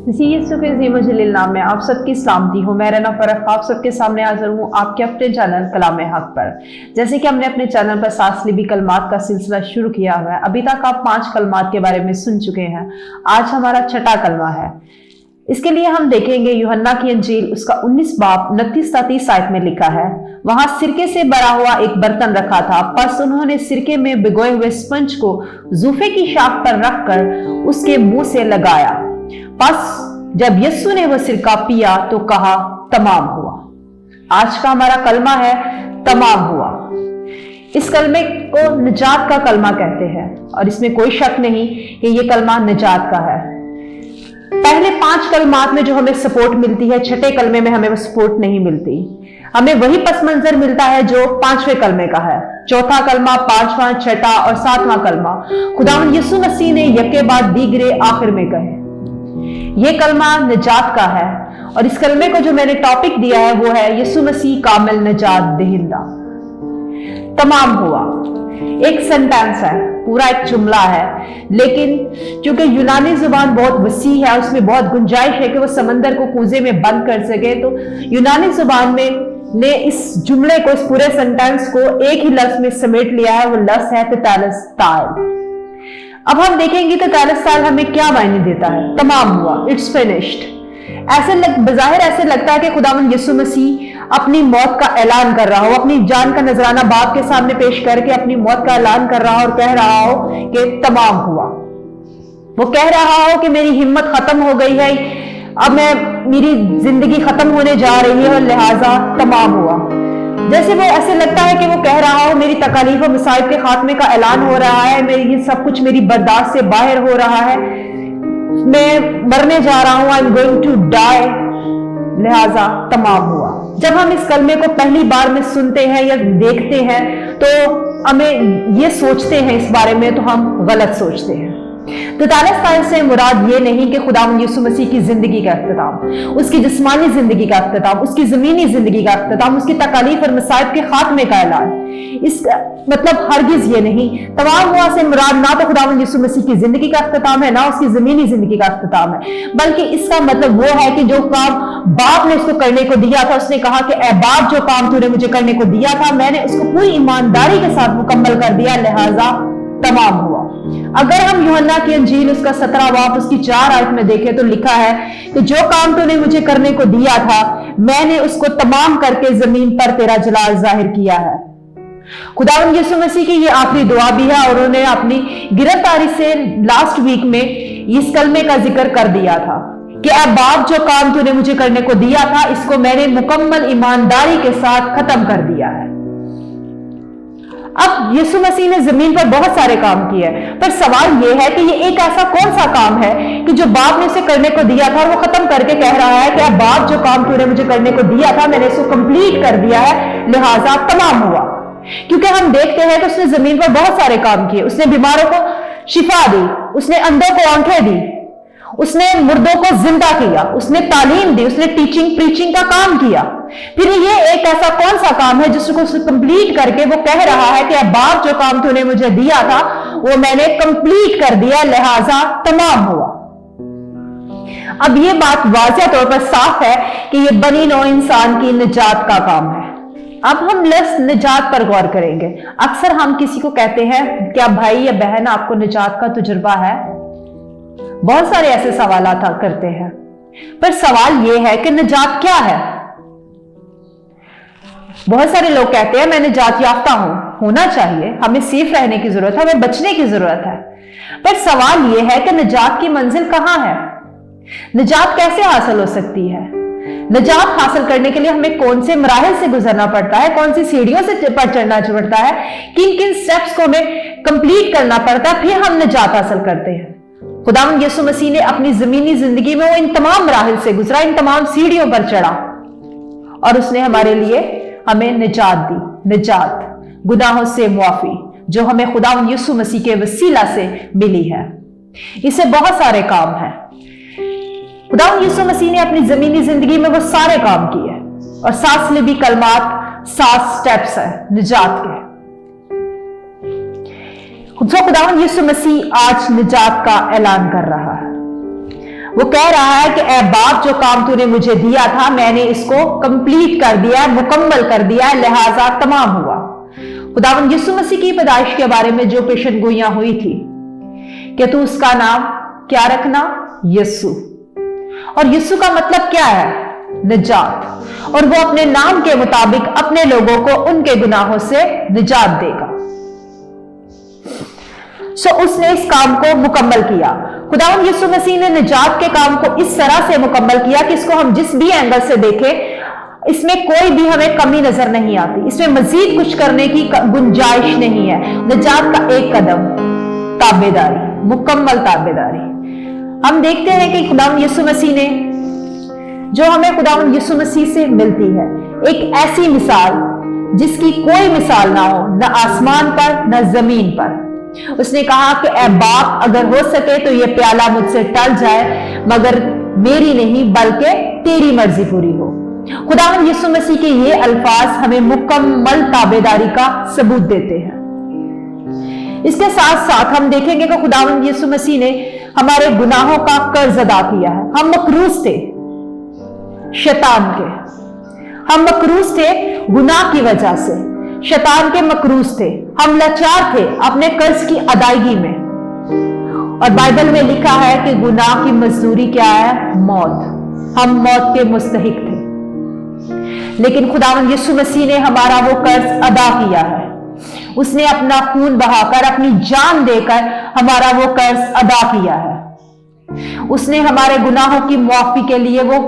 मसीह यीशु के अज़ीम जलील नाम में आप सबकी सलामती हो। मैं रना फरख आप सबके सामने हाजिर हूँ आपके अपने चैनल कलाम हक पर। जैसे कि हमने अपने चैनल पर 7 लिबी कलमात का सिलसिला शुरू किया हुआ है। अभी तक आप 5 कलमात के बारे में सुन चुके हैं। आज हमारा 6ठा कलमा है। इसके लिए हम देखेंगे यूहन्ना की अंजील उसका 19 बाब 29-30 आयत में लिखा है, वहां सिरके से भरा हुआ एक बर्तन रखा था। बस उन्होंने सिरके में भिगोए हुए स्पंज को जूफे की शाख पर रखकर उसके मुंह से लगाया। बस जब यीशु ने वह सिरका पिया तो कहा, तमाम हुआ। आज का हमारा कलमा है, तमाम हुआ। इस कलमे को निजात का कलमा कहते हैं और इसमें कोई शक नहीं कि यह कलमा निजात का है। पहले 5 कलमात में जो हमें सपोर्ट मिलती है, 6ठे कलमे में हमें वो सपोर्ट नहीं मिलती। हमें वही पस मंजर मिलता है जो 5वें कलमे का है। 4था कलमा, 5वां, 6ठा और 7वां कलमा खुदावंद यीशु मसीह ने यके बाद दीगरे आखिर में कहे। यह कलमा निजात का है और इस कलमे को जो मैंने टॉपिक दिया है वो है यीशु मसीह कामिल निजात देहिंदा। तमाम हुआ एक सेंटेंस है, पूरा एक जुमला है, लेकिन क्योंकि यूनानी जुबान बहुत वसी है, उसमें बहुत गुंजाइश है कि वो समंदर को कूजे में बंद कर सके, तो यूनानी जुबान में ने इस जुमले को, इस पूरे सेंटेंस को एक ही लफ्ज में समेट लिया है। वो लफ्ज है तेतालिस्ताल। अब हम देखेंगे तेतालिस्ताल हमें क्या मायने देता है। तमाम हुआ, इट्स फिनिश्ड। बज़ाहिर ऐसे लगता है कि खुदावंद यीशु मसीह अपनी मौत का ऐलान कर रहा हो, अपनी जान का नजराना बाप के सामने पेश करके अपनी मौत का ऐलान कर रहा हो और कह रहा हो कि तमाम हुआ। वो कह रहा हो कि मेरी हिम्मत खत्म हो गई है, अब मेरी जिंदगी खत्म होने जा रही है और लिहाजा तमाम हुआ। जैसे वो ऐसे लगता है कि वो कह रहा हो मेरी तकालीफ और मसाइब के खात्मे का ऐलान हो रहा है, मेरी ये सब कुछ मेरी बर्दाश्त से बाहर हो रहा है, मैं मरने जा रहा हूं, I am going to die, लिहाजा तमाम हुआ। जब हम इस कलमे को पहली बार में सुनते हैं या देखते हैं तो हमें ये सोचते हैं इस बारे में, तो हम गलत सोचते हैं। तेतालिस्ताल से मुराद ये नहीं कि खुदावंद यीशु मसीह की जिंदगी का इख्तिताम, उसकी जिस्मानी जिंदगी का इख्तिताम, उसकी जमीनी जिंदगी का इख्तिताम, उसकी तकालीफ और मसाइब के खात्मे का ऐलान, इस मतलब हरगिज ये नहीं। तमाम हुआ से मुराद ना तो खुदावंद यीशु मसीह की जिंदगी का इख्तिताम है, ना उसकी जमीनी जिंदगी का इख्तिताम है, बल्कि इसका मतलब वो है कि जो काम बाप ने उसको करने को दिया था, उसने कहा कि ऐ बाप, जो काम तूने मुझे करने को दिया था मैंने उसको पूरी ईमानदारी के साथ मुकम्मल कर दिया, लिहाजा तमाम हुआ। अगर हम यूहन्ना की अंजील उसका 17 बाब उसकी 4 आयत में देखें तो लिखा है कि जो काम तूने मुझे करने को दिया था मैंने उसको तमाम करके जमीन पर तेरा जलाल जाहिर किया है। खुदावंद यीशु मसीह की ये आखिरी दुआ भी है और उन्होंने अपनी गिरफ्तारी से लास्ट वीक में इस कलमे का जिक्र कर दिया था कि ऐ बाप, जो काम तूने मुझे करने को दिया था इसको मैंने मुकम्मल ईमानदारी के साथ खत्म कर दिया है। अब यीशु मसीह ने जमीन पर बहुत सारे काम किए, पर सवाल यह है कि ये एक ऐसा कौन सा काम है कि जो बाप ने उसे करने को दिया था वो खत्म करके कह रहा है कि अब बाप, जो काम तूने मुझे करने को दिया था मैंने इसको कंप्लीट कर दिया है, लिहाजा तमाम हुआ। क्योंकि हम देखते हैं कि उसने जमीन पर बहुत सारे काम किए। उसने बीमारों को शिफा दी, उसने अंधों को आंखें दी, उसने मुर्दों को जिंदा किया, उसने तालीम दी, उसने टीचिंग प्रीचिंग का काम किया। फिर ये एक ऐसा कौन सा काम है जिसको कंप्लीट करके वो कह रहा है कि अब बाप, जो काम तूने मुझे दिया था वो मैंने कंप्लीट कर दिया, लिहाजा तमाम हुआ। अब ये बात वाज़िह तौर पर साफ है कि ये बनी नौ इंसान की निजात का काम है। अब हम लफ्ज़ निजात पर गौर करेंगे। अक्सर हम किसी को कहते हैं, क्या भाई या बहन आपको निजात का तजुर्बा है? बहुत सारे ऐसे सवाल करते हैं, पर सवाल यह है कि निजात क्या है? बहुत सारे लोग कहते हैं मैं निजात याफ्ता हूं, होना चाहिए, हमें सेफ रहने की जरूरत है, हमें बचने की जरूरत है। पर सवाल यह है कि निजात की मंजिल कहां है? निजात कैसे हासिल हो सकती है? निजात हासिल करने के लिए हमें कौन से मराहिल से गुजरना पड़ता है, कौन सी सीढ़ियों से पर चढ़ना पड़ता है, किन किन स्टेप्स को हमें कंप्लीट करना पड़ता है, फिर हम निजात हासिल करते हैं। खुदावंद यीशु मसीह ने अपनी जमीनी जिंदगी में वो इन तमाम मराहिल से गुजरा, इन तमाम सीढ़ियों पर चढ़ा और उसने हमारे लिए हमें निजात दी। निजात, गुनाहों से मुआफी, जो हमें खुदावंद यीशु मसीह के वसीला से मिली है। इससे बहुत सारे काम हैं। खुदावंद यीशु मसीह ने अपनी जमीनी जिंदगी में वो सारे काम किए और 7 लिबी कलमात 7 स्टेप्स है निजात के। खुदावंद यीशु मसीह आज निजात का ऐलान कर रहा है। वो कह रहा है कि ए बाप, जो काम तूने मुझे दिया था मैंने इसको कंप्लीट कर दिया, मुकम्मल कर दिया, लिहाजा तमाम हुआ। खुदावंद यीशु मसीह की पैदाइश के बारे में जो पेशन गोइयां हुई थी कि तू उसका नाम क्या रखना, यीशु। और यीशु का मतलब क्या है, निजात। और वो अपने नाम के मुताबिक अपने लोगों को उनके गुनाहों से निजात देगा। उसने इस काम को मुकम्मल किया। खुदावंद यीशु मसीह ने निजात के काम को इस तरह से मुकम्मल किया कि इसको हम जिस भी एंगल से देखें इसमें कोई भी हमें कमी नजर नहीं आती, इसमें मजीद कुछ करने की गुंजाइश नहीं है। निजात का एक कदम, ताबेदारी, मुकम्मल ताबेदारी। हम देखते हैं कि खुदावंद यीशु मसीह ने जो हमें खुदावंद यीशु मसीह से मिलती है, एक ऐसी मिसाल जिसकी कोई मिसाल ना हो, न आसमान पर न जमीन पर। उसने कहा कि ए बाप, अगर हो सके तो ये प्याला मुझसे टल जाए, मगर मेरी नहीं बल्कि तेरी मर्जी पूरी हो। खुदावंद यीशु मसीह के ये अल्फाज हमें मुकम्मल ताबेदारी का सबूत देते हैं। इसके साथ साथ हम देखेंगे कि खुदावंद यीशु मसीह ने हमारे गुनाहों का कर्ज अदा किया है। हम मकरूज थे शैतान के, हम मकरूज थे गुनाह की वजह से, शैतान के मकरूज थे, हम लाचार थे अपने कर्ज की अदायगी में। और बाइबल में लिखा है कि गुनाह की मजदूरी क्या है, मौत। हम मौत के मुस्तहिक थे, लेकिन खुदावंद यीशु मसीह ने हमारा वो कर्ज अदा किया है। उसने अपना खून बहाकर, अपनी जान देकर हमारा वो कर्ज अदा किया है। उसने हमारे गुनाहों की मुआफी के लिए वो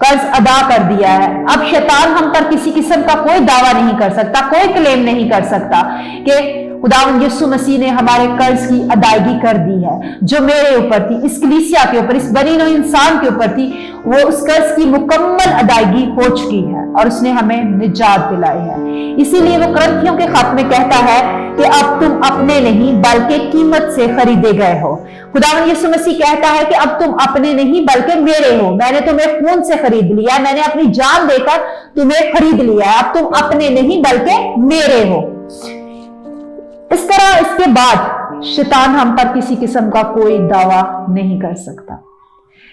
कर्ज अदा कर दिया है। अब शैतान हम पर किसी किस्म का कोई दावा नहीं कर सकता, कोई क्लेम नहीं कर सकता कि खुदावंद यीशु मसीह ने हमारे कर्ज की अदायगी कर दी है। जो मेरे ऊपर थी, इस कलीसिया के ऊपर, इस बनी नौई इंसान के ऊपर थी, वो उस कर्ज की मुकम्मल अदायगी हो चुकी है और उसने हमें निजात दिलाई है। इसीलिए वो करंथियों के खत में कहता है कि अब तुम अपने नहीं बल्कि कीमत से खरीदे गए हो। खुदावंद यीशु मसीह कहता है कि अब तुम अपने नहीं बल्कि मेरे हो, मैंने तुम्हें खून से खरीद लिया, मैंने अपनी जान देकर तुम्हें खरीद लिया है, अब तुम अपने नहीं बल्कि मेरे हो। इस तरह इसके बाद शैतान हम पर किसी किस्म का कोई दावा नहीं कर सकता,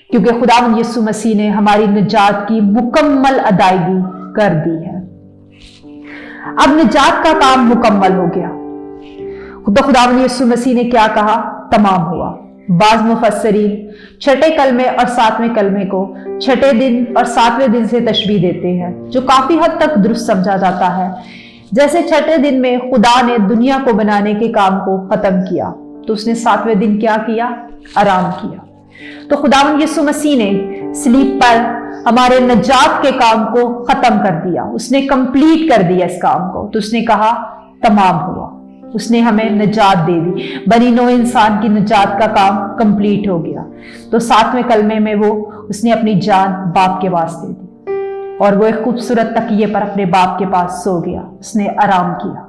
क्योंकि खुदावंद यीशु मसीह ने हमारी निजात की मुकम्मल अदायगी कर दी है। अब निजात का काम मुकम्मल हो गया तो खुदावंद यीशु मसीह ने क्या कहा, तमाम हुआ। बाज मुफस्सरीन छठे कलमे और सातवें कलमे को छठे दिन और सातवें दिन से तशबीह देते हैं, जो काफी हद तक दुरुस्त समझा जाता है। जैसे छठे दिन में खुदा ने दुनिया को बनाने के काम को खत्म किया, तो उसने सातवें दिन क्या किया, आराम किया। तो खुदावंद यीशु मसीह ने सलीब पर हमारे निजात के काम को खत्म कर दिया, उसने कंप्लीट कर दिया इस काम को। तो उसने कहा तमाम हुआ, उसने हमें निजात दे दी, बनी नौ इंसान की निजात का काम कंप्लीट हो गया। तो सातवें कलमे में वो उसने अपनी जान बाप के वास्ते दी और वो एक खूबसूरत तकिए पर अपने बाप के पास सो गया, उसने आराम किया।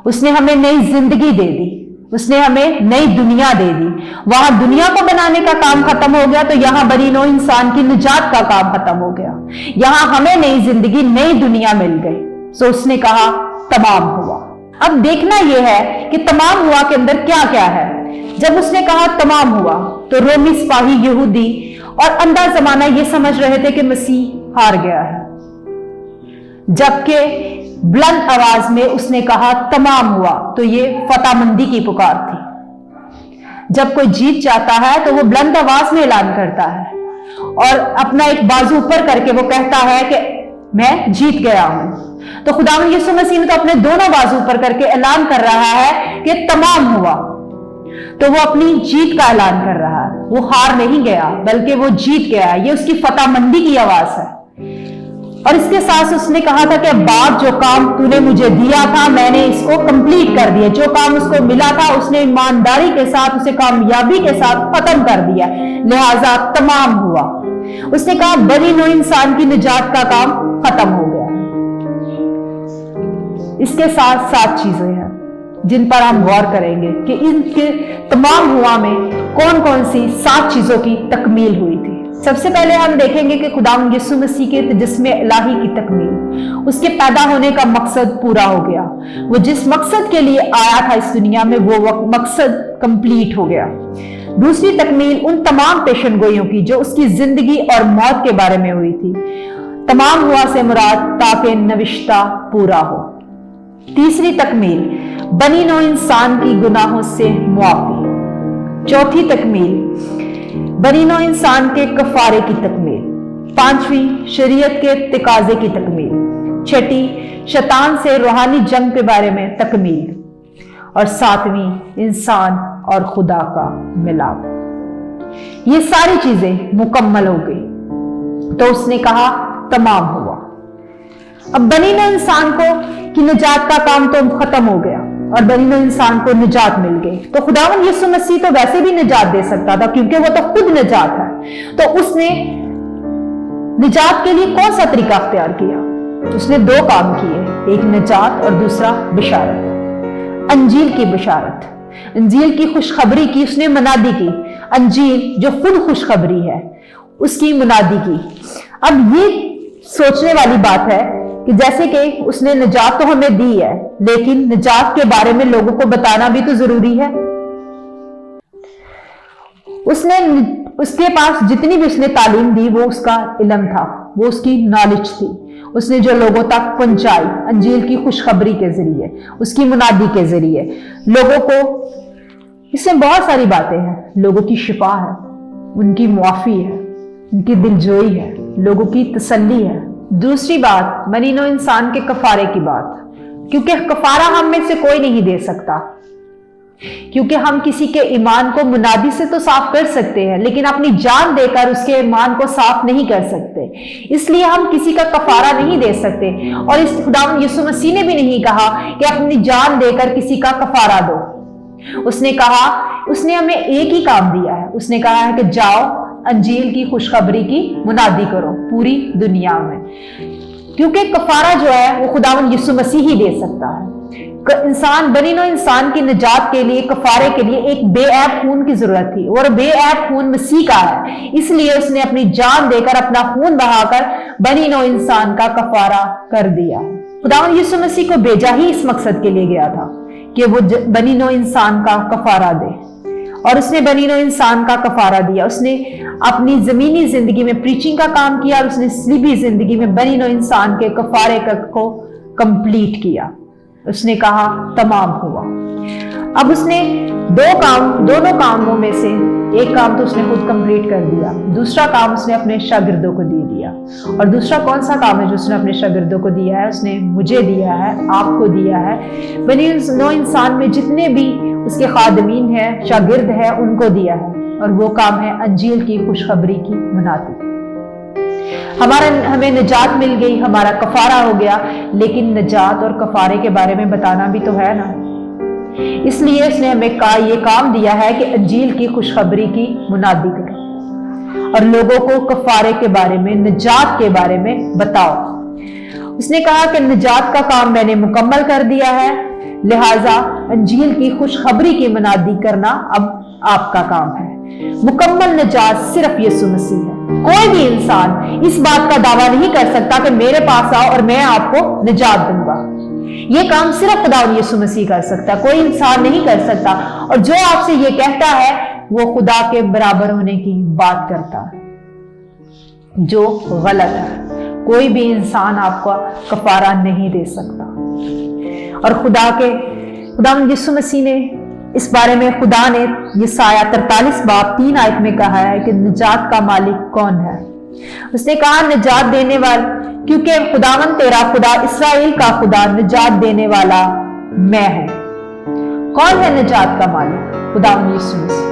उसने हमें नई जिंदगी दे दी, उसने हमें नई दुनिया दे दी। वहां दुनिया को बनाने का काम खत्म हो गया, तो यहां बनी नौ इंसान की निजात का काम खत्म हो गया। यहां हमें नई जिंदगी, नई दुनिया मिल गई। सो उसने कहा तमाम हुआ। अब देखना यह है कि तमाम हुआ के अंदर क्या क्या है। जब उसने कहा तमाम हुआ, तो रोमी सिपाही, यहूदी और अंधा जमाना ये समझ रहे थे कि मसीह हार गया है, जबकि बुलंद आवाज में उसने कहा तमाम हुआ, तो ये फतेहमंदी की पुकार थी। जब कोई जीत जाता है तो वो बुलंद आवाज में ऐलान करता है और अपना एक बाजू ऊपर करके वो कहता है कि मैं जीत गया हूं। तो खुदावंद यीशु मसीह ने तो अपने दोनों बाजू ऊपर करके ऐलान कर रहा है कि तमाम हुआ, तो वो अपनी जीत का ऐलान कर रहा है। वो हार नहीं गया बल्कि वो जीत गया। ये उसकी फतेहमंदी की आवाज है। और इसके साथ उसने कहा था कि बाप, जो काम तूने मुझे दिया था मैंने इसको कंप्लीट कर दिया। जो काम उसको मिला था उसने ईमानदारी के साथ, उसे कामयाबी के साथ खत्म कर दिया, लिहाजा तमाम हुआ। उसने कहा बनी नौ इंसान की निजात का काम खत्म हो गया। इसके साथ 7 चीजें हैं जिन पर हम गौर करेंगे कि इनके तमाम हुआ में कौन कौन सी 7 चीजों की तकमील हुई थी। सबसे पहले हम देखेंगे कि खुदावंद यीशु मसीह के तिजस्मे इलाही की तकमील, उसके पैदा होने का मकसद पूरा हो गया। वो जिस मकसद के लिए आया था इस दुनिया में, वो मकसद कंप्लीट हो गया। दूसरी तकमील उन तमाम पेशन गोइयों की जो उसकी जिंदगी और मौत के बारे में हुई थी। तमाम हुआ से मुराद ताकि नविश्ता पूरा हो। तीसरी तकमील बनी नौ इंसान की गुनाहों से मुआफी। चौथी तकमील बनी नौ इंसान के कफारे की तकमील। पांचवी शरीयत के तकाजे की तकमील। छठी शैतान से रूहानी जंग के बारे में तकमील। और सातवीं इंसान और खुदा का मिलाप। ये सारी चीजें मुकम्मल हो गई तो उसने कहा तमाम हुआ। अब बनी नौ इंसान को कि निजात का काम तो खत्म हो गया और बनी नौ इंसान को निजात मिल गई, तो खुदावंद यीशु मसीह तो वैसे भी निजात दे सकता था क्योंकि वो तो खुद निजात है। तो उसने निजात के लिए कौन सा तरीका अख्तियार किया? उसने दो काम किए, एक निजात और दूसरा बिशारत, अंजील की बिशारत, अंजील की खुशखबरी की उसने मुनादी की। अंजील जो खुद खुशखबरी है उसकी मुनादी की। अब ये सोचने वाली बात है कि जैसे कि उसने निजात तो हमें दी है, लेकिन निजात के बारे में लोगों को बताना भी तो जरूरी है। उसके पास जितनी भी उसने तालीम दी वो उसका इल्म था, वो उसकी नॉलेज थी। उसने जो लोगों तक पहुंचाई अंजील की खुशखबरी के जरिए, उसकी मुनादी के जरिए लोगों को, इसमें बहुत सारी बातें हैं। लोगों की शिफा है, उनकी मुआफी है, उनकी दिलजोई है, लोगों की तसल्ली है। दूसरी बात बनी नौ इंसान के कफारे की बात, क्योंकि कफारा हम में से कोई नहीं दे सकता, क्योंकि हम किसी के ईमान को मुनादी से तो साफ कर सकते हैं लेकिन अपनी जान देकर उसके ईमान को साफ नहीं कर सकते। इसलिए हम किसी का कफारा नहीं दे सकते। और इस खुदावंद यीशु मसीह ने भी नहीं कहा कि अपनी जान देकर किसी का कफारा दो। उसने कहा, उसने हमें एक ही काम दिया है, उसने कहा है कि जाओ अंजील की खुशखबरी की मुनादी करो पूरी दुनिया में, क्योंकि कफारा जो है वो खुदावंद यीशु मसीह ही दे सकता है। इंसान बनी नौ इंसान की निजात के लिए, कफारे के लिए एक बेऐब खून की जरूरत थी और बेऐब खून मसीह का है। इसलिए उसने अपनी जान देकर, अपना खून बहाकर बनी नौ इंसान का कफारा कर दिया। खुदावंद यीशु मसीह को भेजा ही इस मकसद के लिए गया था कि वो बनी नौ इंसान का कफारा दे, और उसने बनी नौ इंसान का कफारा दिया। उसने अपनी जमीनी जिंदगी में प्रीचिंग का काम किया और उसने स्लीबी जिंदगी में बनी नौ इंसान के कफारे को कंप्लीट किया। उसने कहा तमाम हुआ। अब उसने दोनों कामों में से एक काम तो उसने खुद कंप्लीट कर दिया, दूसरा काम उसने अपने शागिर्दों को दे दिया। और दूसरा कौन सा काम है जो उसने अपने शागिर्दों को दिया है? उसने मुझे दिया है, आपको दिया है, बनी नौ इंसान में जितने भी उसके खादमीन है, शागिर्द है, उनको दिया है। और वो काम है अंजील की खुशखबरी की मुनादी। हमें निजात मिल गई, हमारा कफारा हो गया, लेकिन निजात और कफारे के बारे में बताना भी तो है ना। इसलिए उसने हमें ये काम दिया है कि अंजील की खुशखबरी की मुनादी करो और लोगों को कफारे के बारे में, निजात के बारे में बताओ। उसने कहा कि निजात का काम मैंने मुकम्मल कर दिया है, लिहाजा अंजील की खुशखबरी की मुनादी करना अब आपका काम है। मुकम्मल निजात सिर्फ यीशु मसीह है। कोई भी इंसान इस बात का दावा नहीं कर सकता कि मेरे पास आओ और मैं आपको निजात दूंगा। यह काम सिर्फ खुदावंद यीशु मसीह कर सकता, कोई इंसान नहीं कर सकता। और जो आपसे यह कहता है वो खुदा के बराबर होने की बात करता है, जो गलत है। कोई भी इंसान आपको कफारा नहीं दे सकता। और खुदावंद यीशु मसीह ने इस बारे में, खुदा ने यसाया 43 बाब 3 आयत में कहा है कि निजात का मालिक कौन है। उसने कहा निजात देने वाला, क्योंकि खुदावंद तेरा खुदा इस्राएल का खुदा निजात देने वाला मैं हूं। कौन है निजात का मालिक? खुदावंद यीशु मसीह।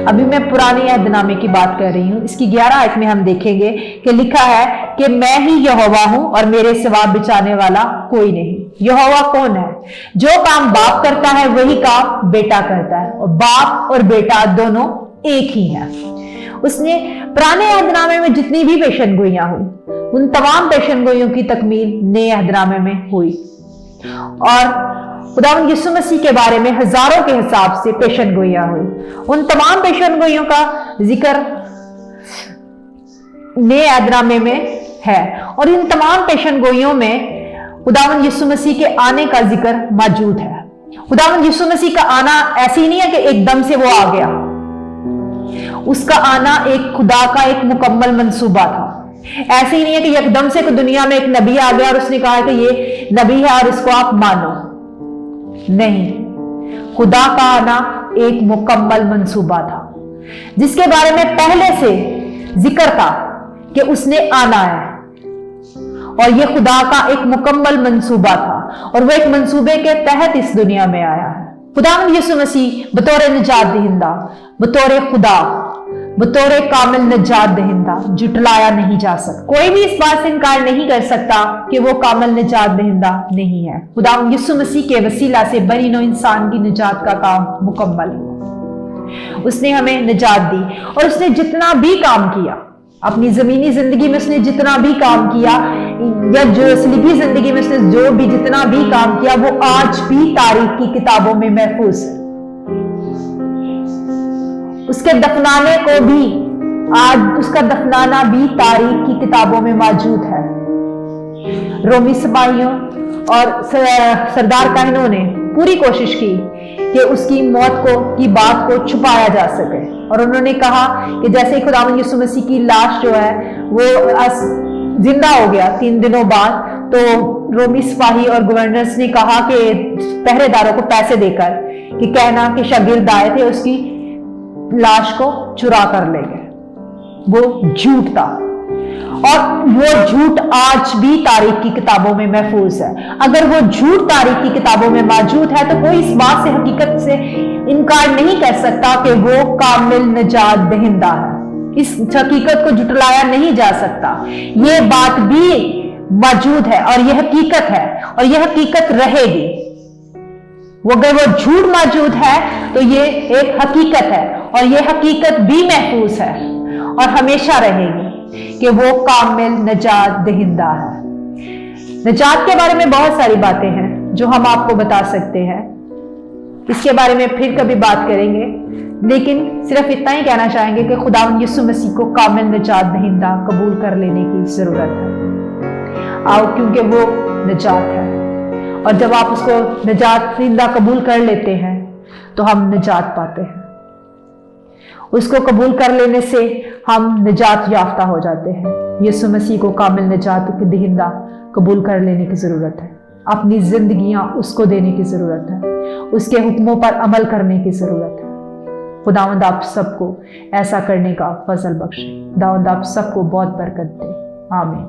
अभी मैं पुराने अहदनामे की बात कर रही हूं। इसकी 11 आयत में हम देखेंगे कि लिखा है कि मैं ही यहोवा हूं और मेरे सिवा बचाने वाला कोई नहीं। यहोवा कौन है? जो काम बाप करता है वही काम बेटा करता है, और बाप और बेटा दोनों एक ही हैं। उसने पुराने अहदनामे में जितनी भी पेशन गोइयां हुई, उन तमाम पेशन गोइयों की तकमील नए अहदनामे में हुई। और खुदावंद यीशु मसीह के बारे में हजारों के हिसाब से पेशन गोइयां हुई। उन तमाम पेशन गोइयों का जिक्र नए अहदनामे में है, और इन तमाम पेशन गोइयों में खुदावंद यीशु मसीह के आने का जिक्र मौजूद है। खुदावंद यीशु मसीह का आना ऐसी नहीं है कि एकदम से वो आ गया, उसका आना एक खुदा का एक मुकम्मल मंसूबा था। ऐसे ही नहीं है कि एकदम से दुनिया में एक नबी आ गया और उसने कहा कि ये नबी है और इसको आप मानो। नहीं, खुदा का आना एक मुकम्मल मंसूबा था जिसके बारे में पहले से जिक्र था कि उसने आना है, और यह खुदा का एक मुकम्मल मंसूबा था और वह एक मंसूबे के तहत इस दुनिया में आया है। खुदावंद यीशु मसीह बतौर निजात दहिंदा, बतौर खुदा, बतौर कामिल निजात दहिंदा जुटलाया नहीं जा सकता। कोई भी इस बात से इनकार नहीं कर सकता कि वो कामिल निजात दहिंदा नहीं है। खुदावंद यीशु मसीह के वसीला से बनी नौ इंसान की निजात का काम मुकम्मल हुआ। उसने हमें निजात दी और उसने जितना भी काम किया अपनी जमीनी जिंदगी में, उसने जितना भी काम किया या जो सलीबी जिंदगी में उसने जो भी जितना भी काम किया वो आज भी तारीख की किताबों में महफूज है। उसके दफनाने को भी आज उसका दफनाना भी तारीख की किताबों में मौजूद है। रोमी सिपाहियों और सरदार काहिनों ने पूरी कोशिश की कि उसकी मौत की बात को छुपाया जा सके, और उन्होंने कहा कि जैसे ही खुदावंद यीशु मसीह की लाश जो है वो जिंदा हो गया 3 दिनों बाद, तो रोमी सिपाही और गवर्नर्स ने कहा कि पहरेदारों को पैसे देकर कि कहना कि शागिर्द आए थे उसकी लाश को चुरा कर ले गए। वो झूठ था और वो झूठ आज भी तारीख की किताबों में महफूज है। अगर वो झूठ तारीख की किताबों में मौजूद है तो कोई इस बात से हकीकत से इनकार नहीं कर सकता कि वो कामिल निजात दहिंदा है। इस हकीकत को जुटलाया नहीं जा सकता। ये बात भी मौजूद है और यह हकीकत है और यह हकीकत रहेगी। वो अगर वो झूठ मौजूद है तो ये एक हकीकत है और यह हकीकत भी महफूज है और हमेशा रहेगी कि वो कामिल निजात दहिंदा है। निजात के बारे में बहुत सारी बातें हैं जो हम आपको बता सकते हैं, इसके बारे में फिर कभी बात करेंगे, लेकिन सिर्फ इतना ही कहना चाहेंगे कि खुदावंद यीशु मसीह को कामिल निजात दहिंदा कबूल कर लेने की जरूरत है। आओ, क्योंकि वो निजात है, और जब आप उसको निजात दहिंदा कबूल कर लेते हैं तो हम निजात पाते हैं। उसको कबूल कर लेने से हम निजात याफ्ता हो जाते हैं। यीशु मसीह को कामिल निजात दहिंदा कबूल कर लेने की जरूरत है। अपनी जिंदगियां उसको देने की जरूरत है, उसके हुक्मों पर अमल करने की जरूरत है। खुदावंद आप सबको ऐसा करने का फजल बख्शे। खुदावंद आप सबको बहुत बरकत दे। आमीन।